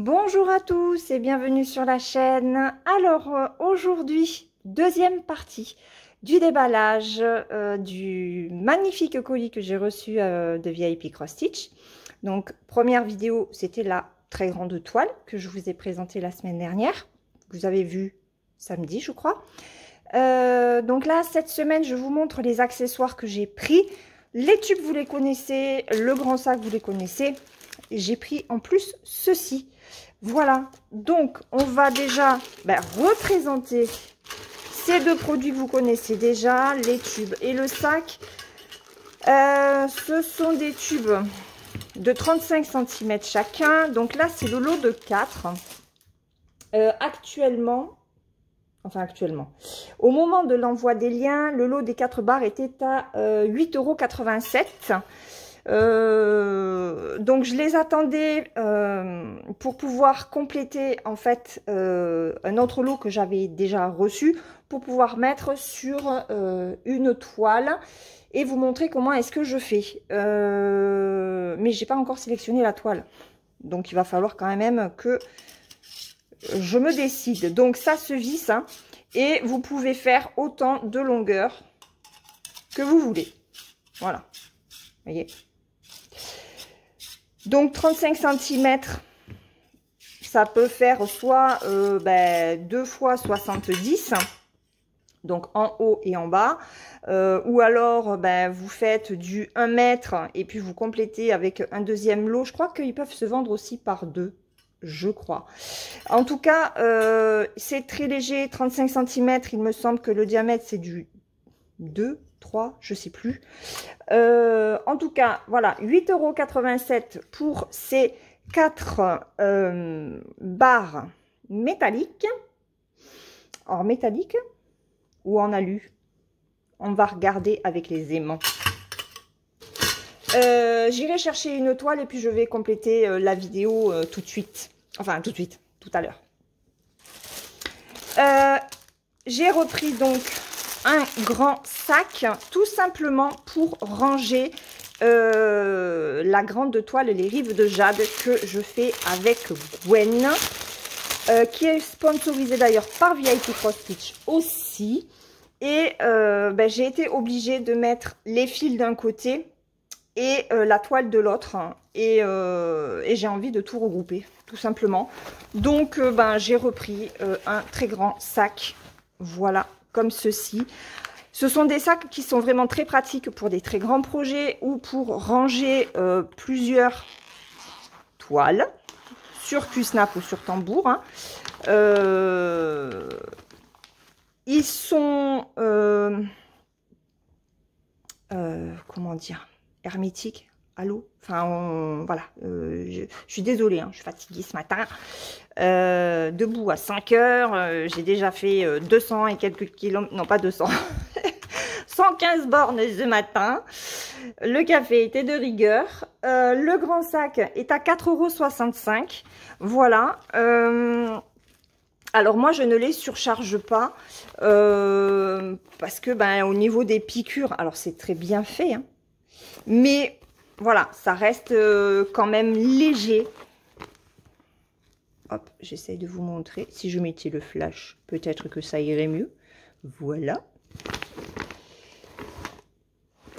Bonjour à tous et bienvenue sur la chaîne. Alors aujourd'hui, deuxième partie du déballage du magnifique colis que j'ai reçu de VIP Cross Stitch. Donc première vidéo, c'était la très grande toile que je vous ai présentée la semaine dernière. Vous avez vu samedi, je crois. Donc là, cette semaine, je vous montre les accessoires que j'ai pris. Les tubes, vous les connaissez. Le grand sac, vous les connaissez. J'ai pris en plus ceci. Voilà, donc on va déjà représenter ces deux produits que vous connaissez déjà, les tubes et le sac. Ce sont des tubes de 35 cm chacun. Donc là, c'est le lot de 4. Actuellement, au moment de l'envoi des liens, le lot des 4 barres était à 8,87 €. Donc je les attendais pour pouvoir compléter en fait un autre lot que j'avais déjà reçu pour pouvoir mettre sur une toile et vous montrer comment est-ce que je fais. Mais j'ai pas encore sélectionné la toile, donc il va falloir quand même que je me décide. Donc ça se visse hein, et vous pouvez faire autant de longueur que vous voulez. Voilà, vous voyez. Donc 35 cm, ça peut faire soit 2 fois 70, donc en haut et en bas, ou alors vous faites du 1 mètre et puis vous complétez avec un deuxième lot. Je crois qu'ils peuvent se vendre aussi par deux, je crois. En tout cas, c'est très léger, 35 cm, il me semble que le diamètre c'est du 2, 3, je sais plus. En tout cas, voilà, 8,87 € pour ces 4 barres métalliques. En métallique ou en alu? On va regarder avec les aimants. J'irai chercher une toile et puis je vais compléter la vidéo tout de suite. Enfin, tout de suite, tout à l'heure. J'ai repris donc un grand sac, tout simplement pour ranger la grande toile, les rives de jade que je fais avec Gwen, qui est sponsorisée d'ailleurs par VIP Cross Stitch aussi. Et j'ai été obligée de mettre les fils d'un côté et la toile de l'autre. Et j'ai envie de tout regrouper, tout simplement. Donc j'ai repris un très grand sac, voilà, comme ceci. Ce sont des sacs qui sont vraiment très pratiques pour des très grands projets ou pour ranger plusieurs toiles sur Q-Snap ou sur tambour. Hein. Ils sont, comment dire, hermétiques à l'eau. Enfin, voilà, je suis désolée, hein, je suis fatiguée ce matin. Debout à 5 heures, j'ai déjà fait 200 et quelques kilomètres, non pas 200, 115 bornes ce matin. Le café était de rigueur. Le grand sac est à 4,65 €. Voilà. Alors moi je ne les surcharge pas parce que au niveau des piqûres, alors c'est très bien fait, hein, mais voilà, ça reste quand même léger. Hop, j'essaye de vous montrer. Si je mettais le flash, peut-être que ça irait mieux. Voilà.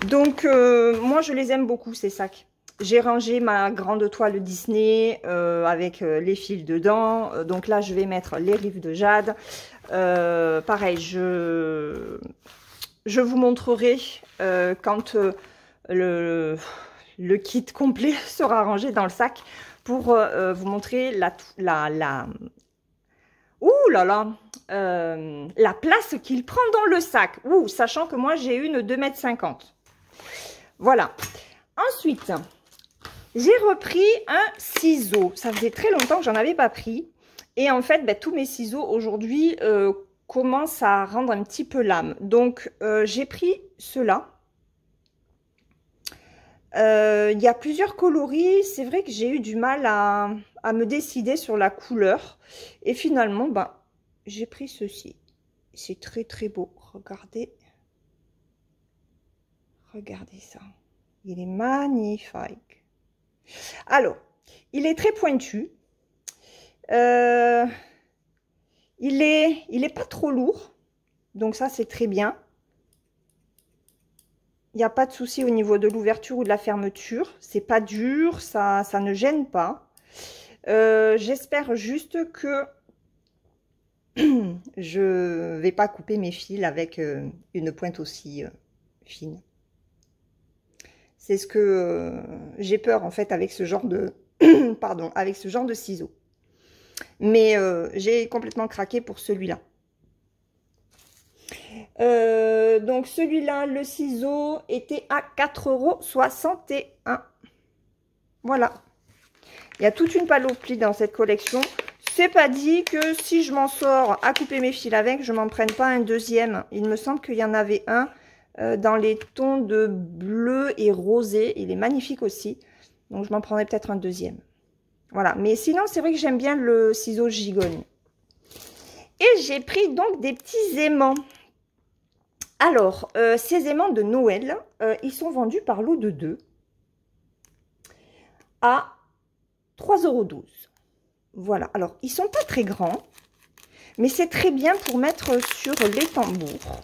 Donc moi je les aime beaucoup ces sacs. J'ai rangé ma grande toile Disney avec les fils dedans. Donc là, je vais mettre les rives de jade. Pareil, je vous montrerai quand le kit complet sera rangé dans le sac pour vous montrer la place qu'il prend dans le sac. Sachant que moi, j'ai une 2,50 m. Voilà. Ensuite, j'ai repris un ciseau. Ça faisait très longtemps que j'en avais pas pris. Et en fait, tous mes ciseaux aujourd'hui commencent à rendre un petit peu l'âme. Donc, j'ai pris ceux-là. Il y a plusieurs coloris. C'est vrai que j'ai eu du mal à me décider sur la couleur. Et finalement, j'ai pris ceci. C'est très, très beau. Regardez. Regardez ça. Il est magnifique. Alors, il est très pointu. Il est pas trop lourd. Donc ça, c'est très bien. Il n'y a pas de souci au niveau de l'ouverture ou de la fermeture. C'est pas dur, ça ne gêne pas. J'espère juste que je vais pas couper mes fils avec une pointe aussi fine. C'est ce que j'ai peur en fait avec ce genre de pardon, avec ce genre de ciseaux. Mais j'ai complètement craqué pour celui-là. Donc celui-là, le ciseau était à 4,61 €. Voilà. Il y a toute une panoplie dans cette collection. C'est pas dit que si je m'en sors à couper mes fils avec, je m'en prenne pas un deuxième. Il me semble qu'il y en avait un dans les tons de bleu et rosé. Il est magnifique aussi. Donc je m'en prendrai peut-être un deuxième. Voilà. Mais sinon, c'est vrai que j'aime bien le ciseau gigogne. Et j'ai pris donc des petits aimants. Alors, ces aimants de Noël, ils sont vendus par lot de 2 à 3,12 €. Voilà. Alors, ils sont pas très grands, mais c'est très bien pour mettre sur les tambours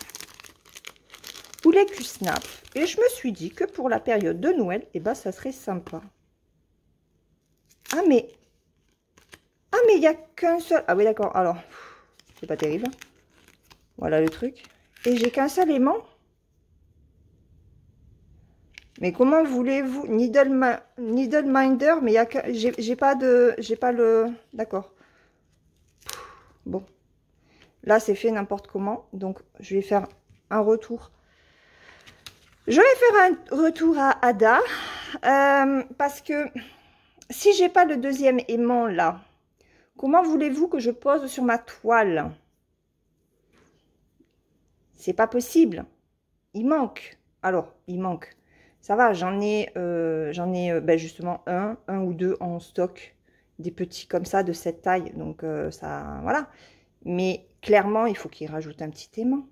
ou les cul-snap. Et je me suis dit que pour la période de Noël, eh ben, ça serait sympa. Ah, mais il n'y a qu'un seul... Ah oui, d'accord. Alors, c'est pas terrible. Voilà le truc. Et j'ai qu'un seul aimant. Mais comment voulez-vous? Needle Minder, mais j'ai pas le... D'accord. Bon. Là, c'est fait n'importe comment. Donc, je vais faire un retour. Je vais faire un retour à Ada. Parce que si j'ai pas le deuxième aimant là, comment voulez-vous que je pose sur ma toile? C'est pas possible. Il manque. Alors, il manque. Ça va, j'en ai ben justement un ou deux en stock. Des petits comme ça, de cette taille. Donc, ça, voilà. Mais clairement, il faut qu'il rajoute un petit aimant.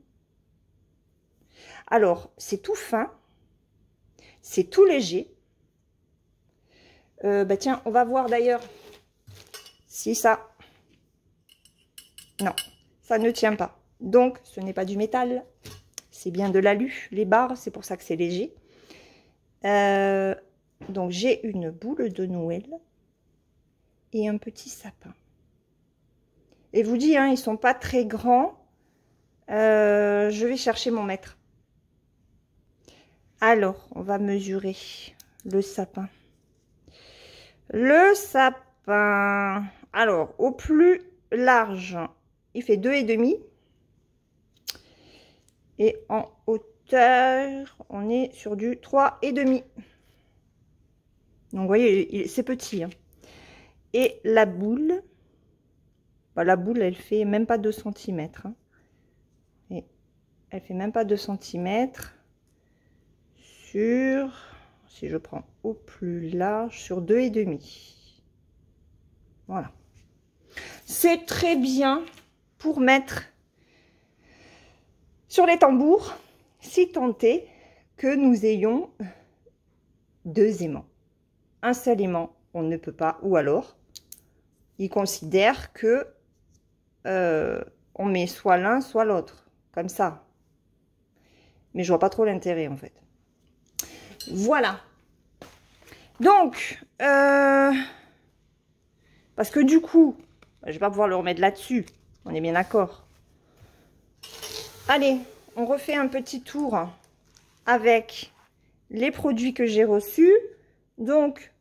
Alors, c'est tout fin. C'est tout léger. Bah tiens, on va voir d'ailleurs si ça... Non, ça ne tient pas. Donc, ce n'est pas du métal. C'est bien de l'alu, les barres. C'est pour ça que c'est léger. Donc, j'ai une boule de Noël et un petit sapin. Et vous dis, hein, ils sont pas très grands. Je vais chercher mon mètre. Alors, on va mesurer le sapin. Le sapin, alors, au plus large, il fait 2,5. Et en hauteur, on est sur du 3,5. Donc, vous voyez, c'est petit. Hein. Et la boule, bah, elle fait même pas 2 cm. Hein. Et elle fait même pas 2 cm. Sur, si je prends au plus large, sur 2,5. Voilà. C'est très bien pour mettre sur les tambours, si tant est que nous ayons 2 aimants. Un seul aimant, on ne peut pas, ou alors, ils considèrent que on met soit l'un, soit l'autre, comme ça. Mais je vois pas trop l'intérêt, en fait. Voilà. Donc, parce que du coup, je vais pas pouvoir le remettre là-dessus. On est bien d'accord. Allez, on refait un petit tour avec les produits que j'ai reçus. Donc,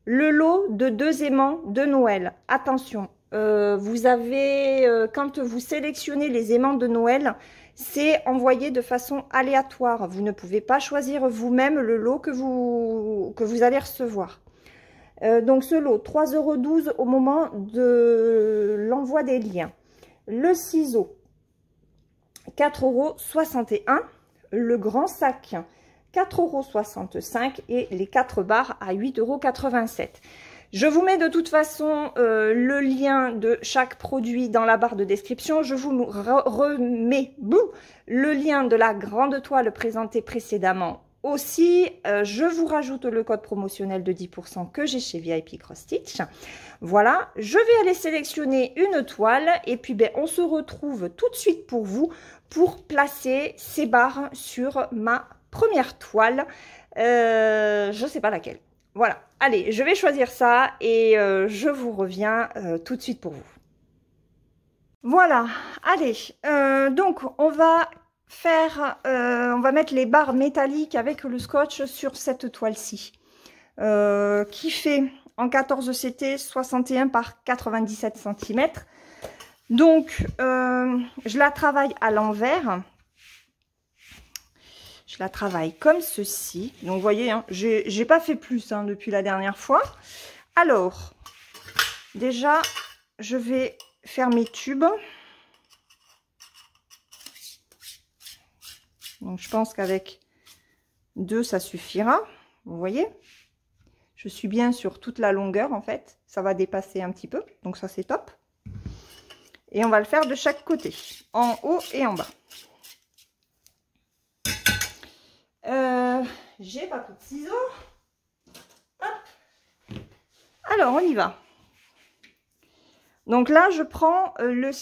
le lot de 2 aimants de Noël. Attention, vous avez, quand vous sélectionnez les aimants de Noël, c'est envoyé de façon aléatoire. Vous ne pouvez pas choisir vous-même le lot que vous allez recevoir. Donc ce lot, 3,12 € au moment de l'envoi des liens. Le ciseau, 4,61 €. Le grand sac, 4,65 € et les 4 barres à 8,87 €. Je vous mets de toute façon le lien de chaque produit dans la barre de description. Je vous remets le lien de la grande toile présentée précédemment aussi, je vous rajoute le code promotionnel de 10% que j'ai chez VIP Cross Stitch. Voilà, je vais aller sélectionner une toile et puis ben, on se retrouve tout de suite pour vous pour placer ces barres sur ma première toile. Je ne sais pas laquelle. Voilà, allez, je vais choisir ça et je vous reviens tout de suite pour vous. Voilà, allez, donc on va on va mettre les barres métalliques avec le scotch sur cette toile-ci, qui fait en 14 CT 61 par 97 cm. Donc, je la travaille à l'envers. Je la travaille comme ceci. Donc, vous voyez, hein, j'ai pas fait plus hein, depuis la dernière fois. Alors, déjà, je vais faire mes tubes. Donc, je pense qu'avec 2, ça suffira. Vous voyez? Je suis bien sur toute la longueur, en fait. Ça va dépasser un petit peu. Donc, ça, c'est top. Et on va le faire de chaque côté, en haut et en bas. J'ai pas de ciseaux. Hop. Alors, on y va. Donc là, je prends le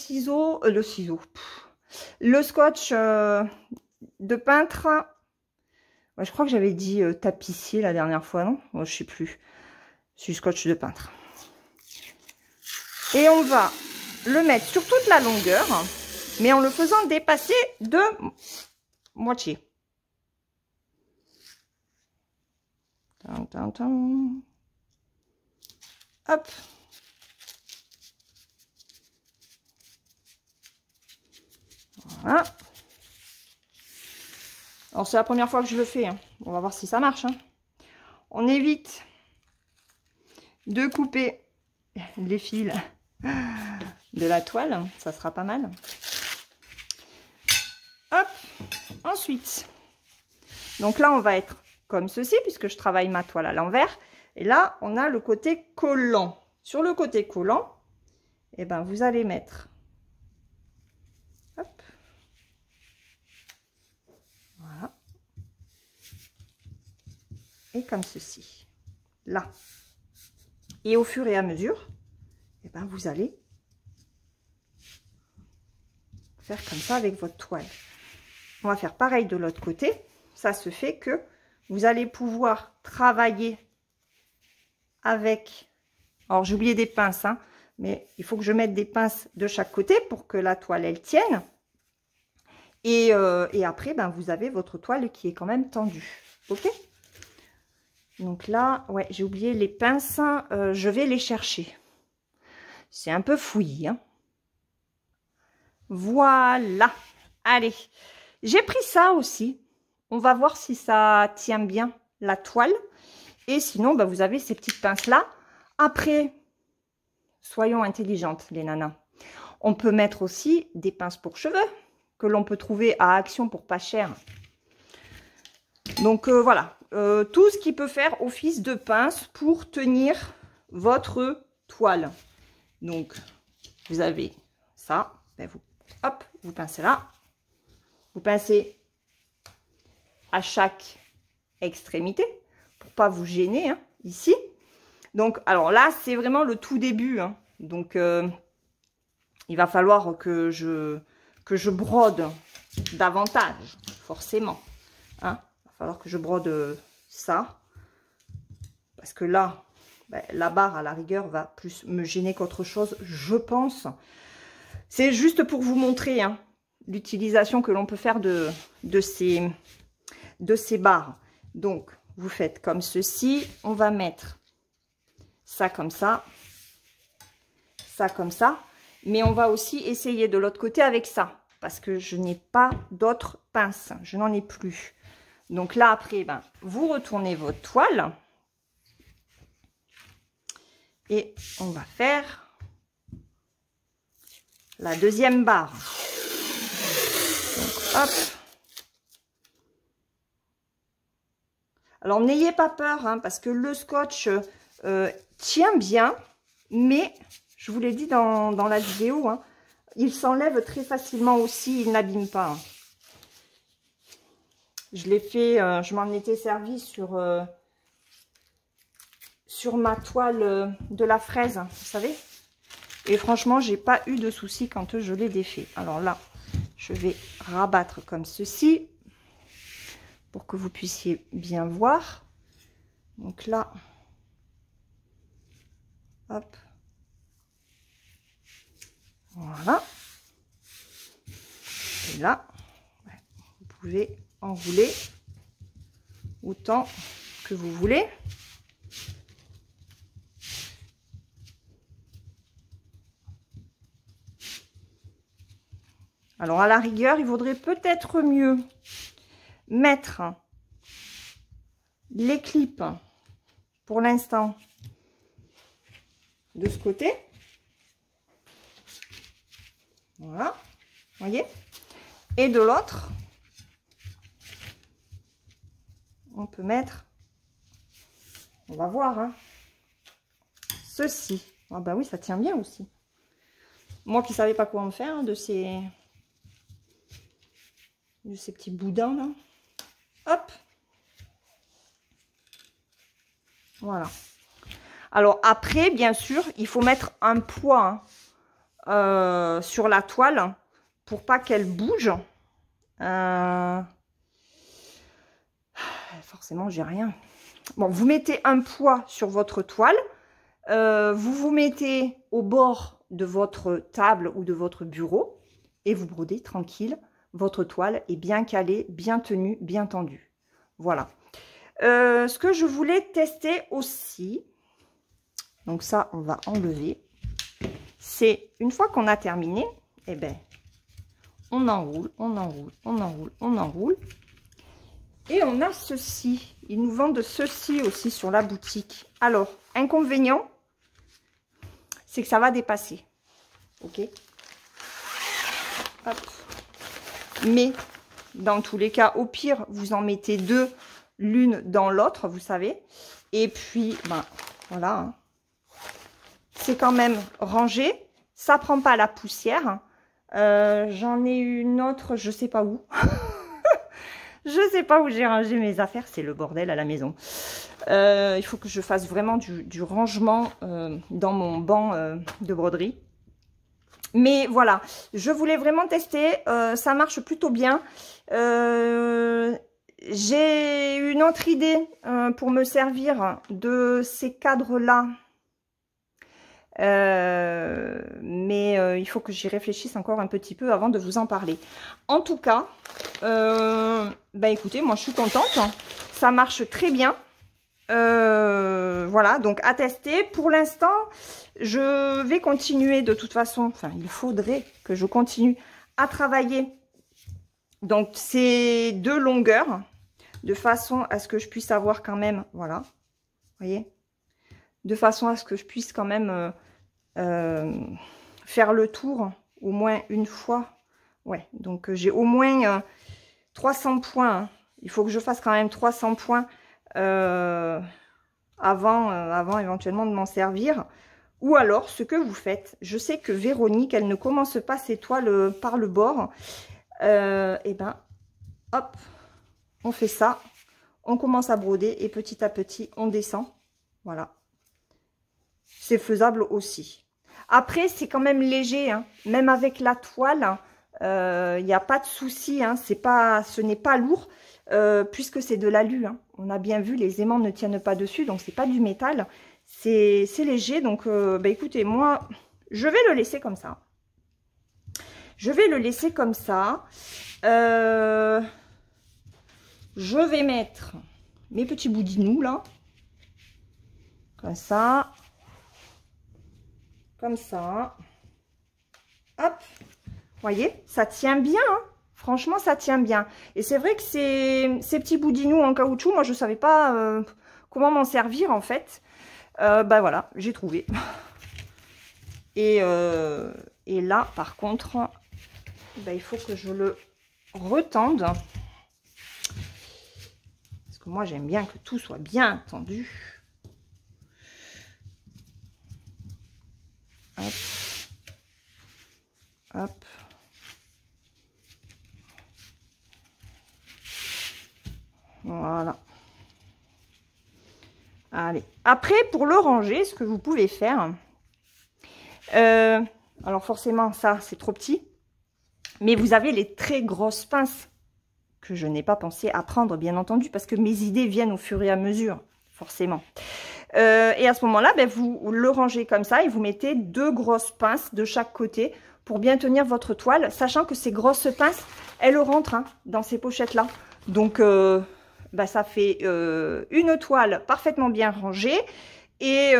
scotch de peintre. Ouais, je crois que j'avais dit tapissier la dernière fois, non? Oh, je sais plus. C'est scotch de peintre. Et on va le mettre sur toute la longueur, mais en le faisant dépasser de moitié. Hop. Voilà. Alors, c'est la première fois que je le fais. Hein. On va voir si ça marche. Hein. On évite de couper les fils de la toile. Ça sera pas mal. Hop. Ensuite, donc là, on va être comme ceci, puisque je travaille ma toile à l'envers. Et là, on a le côté collant. Sur le côté collant, eh ben, vous allez mettre... Hop. Voilà. Et comme ceci. Là. Et au fur et à mesure, eh ben, vous allez faire comme ça avec votre toile. On va faire pareil de l'autre côté. Ça se fait que vous allez pouvoir travailler avec... Alors, j'ai oublié des pinces, hein, mais il faut que je mette des pinces de chaque côté pour que la toile, elle tienne. Et après, ben, vous avez votre toile qui est quand même tendue. OK? Donc là, ouais, j'ai oublié les pinces. Je vais les chercher. C'est un peu fouillis. Hein. Voilà. Allez. J'ai pris ça aussi. On va voir si ça tient bien la toile. Et sinon, bah, vous avez ces petites pinces-là. Après, soyons intelligentes, les nanas. On peut mettre aussi des pinces pour cheveux que l'on peut trouver à Action pour pas cher. Donc, voilà. Tout ce qui peut faire office de pince pour tenir votre toile. Donc, vous avez ça. Ben vous, hop, vous pincez là. Vous pincez à chaque extrémité pour pas vous gêner hein, ici. Donc, alors là, c'est vraiment le tout début. Hein. Donc, il va falloir que je brode davantage, forcément. Hein. Il va falloir que je brode ça. Parce que là, ben, la barre, à la rigueur, va plus me gêner qu'autre chose, je pense. C'est juste pour vous montrer hein, l'utilisation que l'on peut faire de ces barres. Donc, vous faites comme ceci. On va mettre ça comme ça comme ça. Mais on va aussi essayer de l'autre côté avec ça. Parce que je n'ai pas d'autres pinces. Je n'en ai plus. Donc là, après, ben, vous retournez votre toile. Et on va faire la deuxième barre. Donc, hop. Alors, n'ayez pas peur, hein, parce que le scotch tient bien, mais, je vous l'ai dit dans la vidéo, hein, il s'enlève très facilement aussi, il n'abîme pas. Hein. Je l'ai fait, je m'en étais servi sur ma toile de la fraise, vous savez. Et franchement, j'ai pas eu de soucis quand je l'ai défait. Alors là, je vais rabattre comme ceci pour que vous puissiez bien voir. Donc là, hop, voilà. Et là, vous pouvez enrouler autant que vous voulez. Alors, à la rigueur, il vaudrait peut-être mieux mettre les clips, pour l'instant, de ce côté. Voilà, voyez. Et de l'autre, on peut mettre, on va voir, hein, ceci. Ah bah oui, ça tient bien aussi. Moi qui ne savais pas quoi en faire, hein, de ces petits boudins là. Hop. Voilà. Alors après, bien sûr, il faut mettre un poids sur la toile pour pas qu'elle bouge. Forcément, j'ai rien. Bon, vous mettez un poids sur votre toile. Vous vous mettez au bord de votre table ou de votre bureau et vous brodez tranquille. Votre toile est bien calée, bien tenue, bien tendue. Voilà. Ce que je voulais tester aussi, donc ça, on va enlever. C'est une fois qu'on a terminé, eh ben, on enroule, on enroule, on enroule, on enroule. Et on a ceci. Ils nous vendent ceci aussi sur la boutique. Alors, inconvénient, c'est que ça va dépasser. Ok. Hop. Mais, dans tous les cas, au pire, vous en mettez deux, l'une dans l'autre, vous savez. Et puis, ben, voilà. Hein. C'est quand même rangé. Ça prend pas la poussière. J'en ai une autre, je sais pas où. Je sais pas où j'ai rangé mes affaires. C'est le bordel à la maison. Il faut que je fasse vraiment du rangement dans mon banc de broderie. Mais voilà, je voulais vraiment tester. Ça marche plutôt bien. J'ai une autre idée pour me servir de ces cadres-là. Mais il faut que j'y réfléchisse encore un petit peu avant de vous en parler. En tout cas, bah écoutez, moi je suis contente. Ça marche très bien. Voilà, donc à tester. Pour l'instant, je vais continuer de toute façon. Enfin, il faudrait que je continue à travailler. Donc, ces deux longueurs, de façon à ce que je puisse avoir quand même, voilà, vous voyez, de façon à ce que je puisse quand même faire le tour au moins une fois. Ouais, donc j'ai au moins 300 points. Hein. Il faut que je fasse quand même 300 points avant éventuellement de m'en servir. Ou alors, ce que vous faites, je sais que Véronique, elle ne commence pas ses toiles par le bord. Et ben, hop, on fait ça. On commence à broder et petit à petit, on descend. Voilà. C'est faisable aussi. Après, c'est quand même léger. Hein. Même avec la toile, il n'y a pas de souci. Hein. Ce n'est pas lourd. Puisque c'est de l'alu, hein. On a bien vu, les aimants ne tiennent pas dessus, donc c'est pas du métal, c'est léger. Donc, bah écoutez, moi, je vais le laisser comme ça. Je vais le laisser comme ça. Je vais mettre mes petits boudinous là, comme ça, comme ça. Hop, voyez, ça tient bien. Hein. Franchement, ça tient bien. Et c'est vrai que ces petits boudinous en caoutchouc, moi, je ne savais pas comment m'en servir, en fait. Bah voilà, j'ai trouvé. Et là, par contre, bah, il faut que je le retende. Parce que moi, j'aime bien que tout soit bien tendu. Hop. Hop. Voilà. Allez. Après, pour le ranger, ce que vous pouvez faire... alors forcément, ça, c'est trop petit. Mais vous avez les très grosses pinces que je n'ai pas pensé à prendre, bien entendu, parce que mes idées viennent au fur et à mesure, forcément. Et à ce moment-là, ben, vous le rangez comme ça et vous mettez 2 grosses pinces de chaque côté pour bien tenir votre toile, sachant que ces grosses pinces, elles rentrent hein, dans ces pochettes-là. Donc, ben, ça fait une toile parfaitement bien rangée et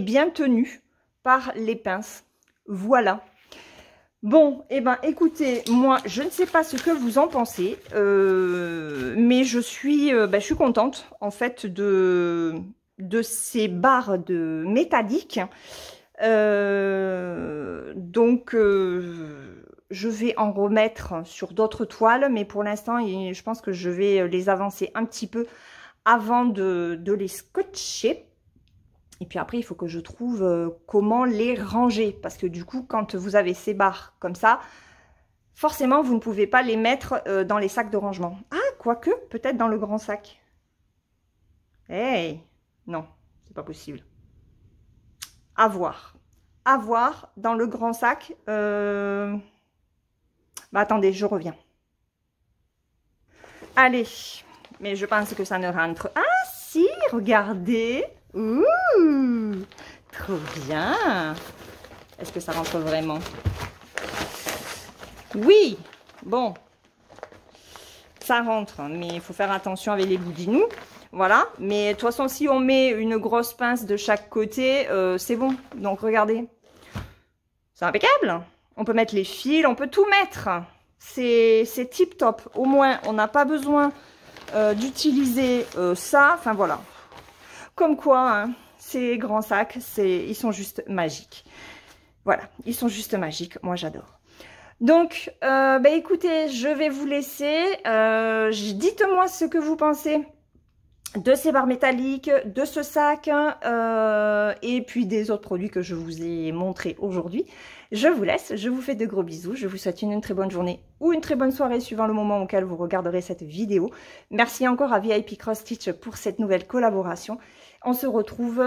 bien tenue par les pinces. Voilà. Bon, eh ben, écoutez, moi, je ne sais pas ce que vous en pensez, mais je suis contente, en fait, de ces barres de métalliques. Donc, je vais en remettre sur d'autres toiles, mais pour l'instant, je pense que je vais les avancer un petit peu avant de les scotcher. Et puis après, il faut que je trouve comment les ranger. Parce que du coup, quand vous avez ces barres comme ça, forcément, vous ne pouvez pas les mettre dans les sacs de rangement. Ah, quoique, peut-être dans le grand sac. Hey, non, c'est pas possible. À voir. À voir dans le grand sac. Bah, attendez, je reviens. Allez, mais je pense que ça ne rentre. Ah si, regardez. Ouh, trop bien. Est-ce que ça rentre vraiment? Oui, bon. Ça rentre, mais il faut faire attention avec les boudinous. Voilà, mais de toute façon, si on met une grosse pince de chaque côté, c'est bon. Donc, regardez. C'est impeccable. On peut mettre les fils, on peut tout mettre. C'est tip top. Au moins, on n'a pas besoin d'utiliser ça. Enfin, voilà. Comme quoi, hein, ces grands sacs, ils sont juste magiques. Voilà, ils sont juste magiques. Moi, j'adore. Donc, écoutez, je vais vous laisser. Dites-moi ce que vous pensez de ces barres métalliques, de ce sac et puis des autres produits que je vous ai montrés aujourd'hui. Je vous laisse, je vous fais de gros bisous. Je vous souhaite une très bonne journée ou une très bonne soirée suivant le moment auquel vous regarderez cette vidéo. Merci encore à VIP Cross Stitch pour cette nouvelle collaboration. On se retrouve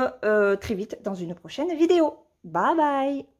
très vite dans une prochaine vidéo. Bye bye!